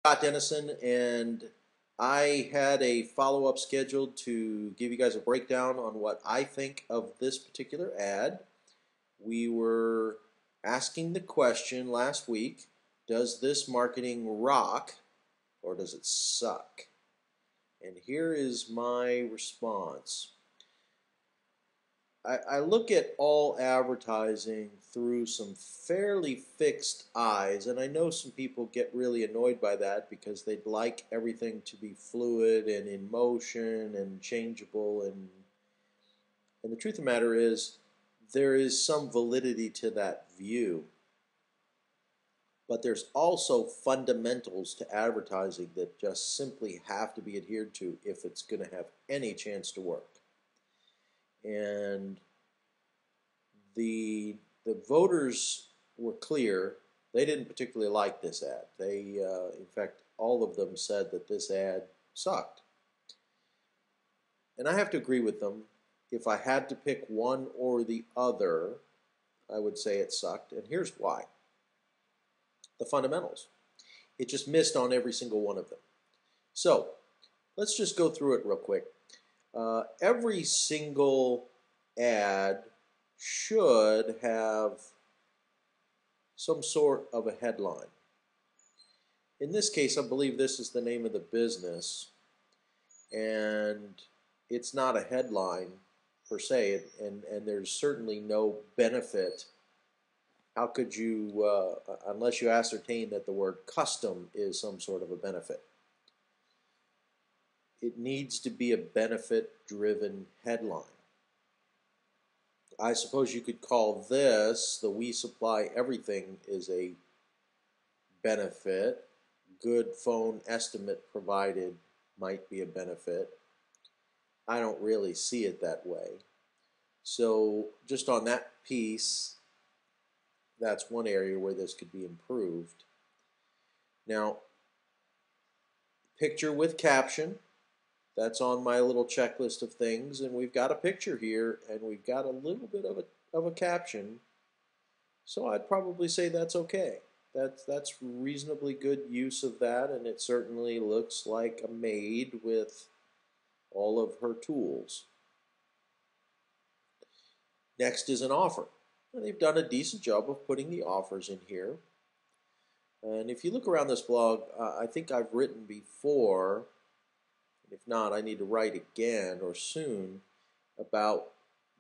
Scott Dennison, and I had a follow up scheduled to give you guys a breakdown on what I think of this particular ad. We were asking the question last week, does this marketing rock or does it suck? And here is my response. I look at all advertising through some fairly fixed eyes, and I know some people get really annoyed by that because they'd like everything to be fluid and in motion and changeable. And the truth of the matter is, there is some validity to that view. But there's also fundamentals to advertising that just simply have to be adhered to if it's going to have any chance to work. And the voters were clear. They didn't particularly like this ad. In fact, all of them said that this ad sucked. And I have to agree with them. If I had to pick one or the other, I would say it sucked. And here's why. The fundamentals. It just missed on every single one of them. So let's just go through it real quick. Every single ad should have some sort of a headline. In this case, I believe this is the name of the business, and it's not a headline per se, and there's certainly no benefit. How could you, unless you ascertain that the word custom is some sort of a benefit? It needs to be a benefit-driven headline. I suppose you could call this the We Supply Everything is a benefit. Good phone estimate provided might be a benefit. I don't really see it that way. So just on that piece, that's one area where this could be improved. Now, picture with caption. That's on my little checklist of things, and we've got a picture here, and we've got a little bit of a caption, so I'd probably say that's okay. That's reasonably good use of that, and it certainly looks like a maid with all of her tools. Next is an offer. And they've done a decent job of putting the offers in here. And if you look around this blog, I think I've written before, if not, I need to write again or soon, about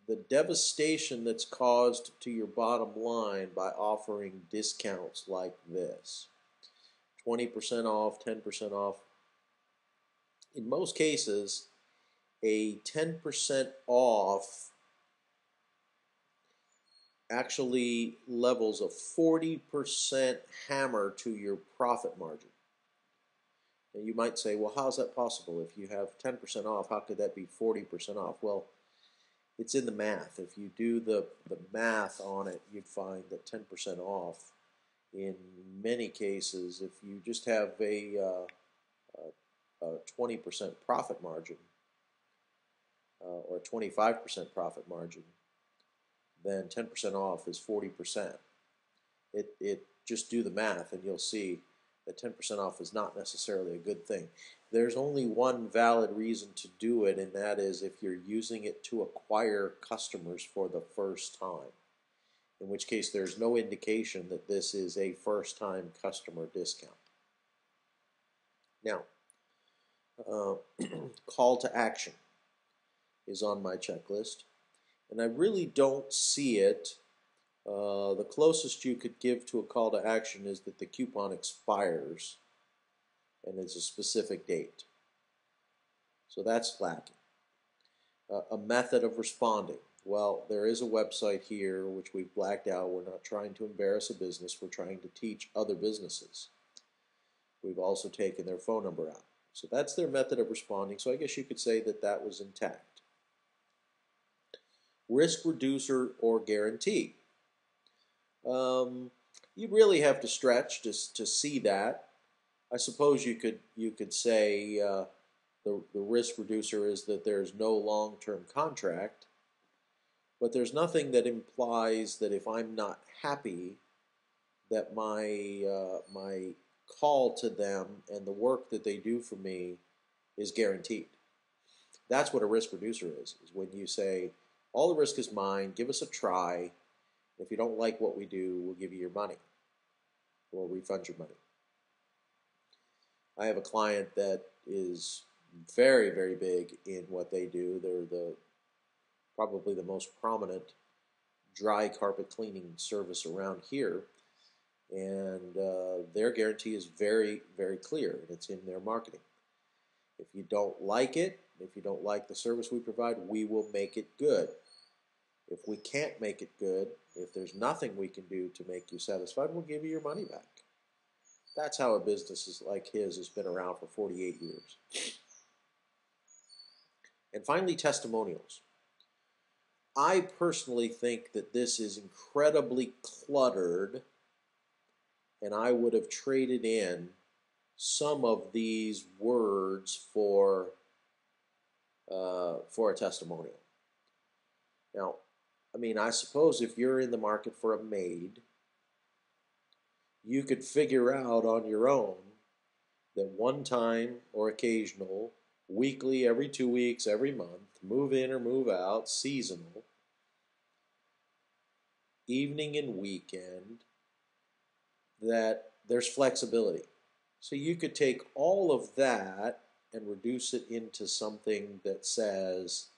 the devastation that's caused to your bottom line by offering discounts like this. 20% off, 10% off. In most cases, a 10% off actually levels a 40% hammer to your profit margin. And you might say, well, how is that possible? If you have 10% off, how could that be 40% off? Well, it's in the math. If you do the math on it, you'd find that 10% off, in many cases, if you just have a 20% profit margin or a 25% profit margin, then 10% off is 40%. It just do the math and you'll see that 10% off is not necessarily a good thing. There's only one valid reason to do it, and that is if you're using it to acquire customers for the first time, in which case there's no indication that this is a first-time customer discount. Now, call to action is on my checklist, and I really don't see it. The closest you could give to a call to action is that the coupon expires and it's a specific date. So that's lacking. A method of responding. Well, there is a website here which we've blacked out. We're not trying to embarrass a business. We're trying to teach other businesses. We've also taken their phone number out. So that's their method of responding. So I guess you could say that that was intact. Risk reducer or guarantee. You really have to stretch just to see that. I suppose you could say the risk reducer is that there's no long-term contract, but there's nothing that implies that if I'm not happy, that my call to them and the work that they do for me is guaranteed. That's what a risk reducer is when you say, all the risk is mine, give us a try. If you don't like what we do, we'll give you your money. We'll refund your money. I have a client that is very, very big in what they do. They're probably the most prominent dry carpet cleaning service around here. And their guarantee is very, very clear, and it's in their marketing. If you don't like it, if you don't like the service we provide, we will make it good. If we can't make it good, if there's nothing we can do to make you satisfied, we'll give you your money back. That's how a business like his has been around for 48 years. And finally, testimonials. I personally think that this is incredibly cluttered, and I would have traded in some of these words for a testimonial. Now, I mean, I suppose if you're in the market for a maid, you could figure out on your own that one time or occasional, weekly, every 2 weeks, every month, move in or move out, seasonal, evening and weekend, that there's flexibility. So you could take all of that and reduce it into something that says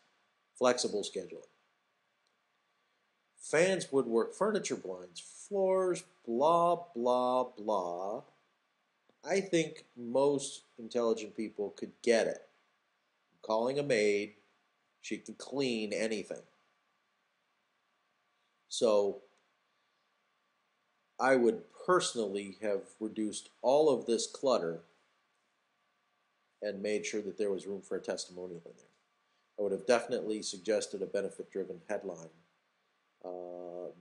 flexible scheduling. Fans, woodwork, furniture, blinds, floors, blah, blah, blah. I think most intelligent people could get it. Calling a maid, she can clean anything. So I would personally have reduced all of this clutter and made sure that there was room for a testimonial in there. I would have definitely suggested a benefit-driven headline.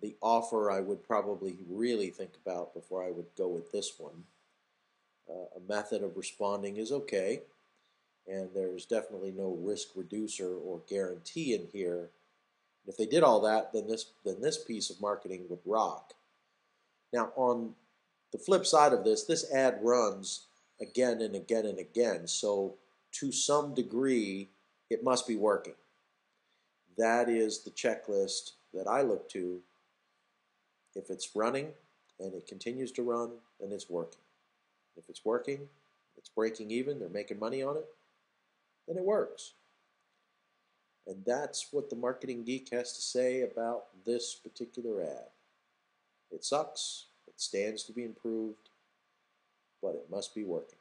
The offer I would probably really think about before I would go with this one. A method of responding is okay, and there's definitely no risk reducer or guarantee in here. If they did all that, then this piece of marketing would rock. Now, on the flip side of this ad runs again and again and again, so to some degree, it must be working. That is the checklist that I look to. If it's running and it continues to run, then it's working. If it's working, it's breaking even, they're making money on it, then it works. And that's what the Marketing Geek has to say about this particular ad. It sucks, it stands to be improved, but it must be working.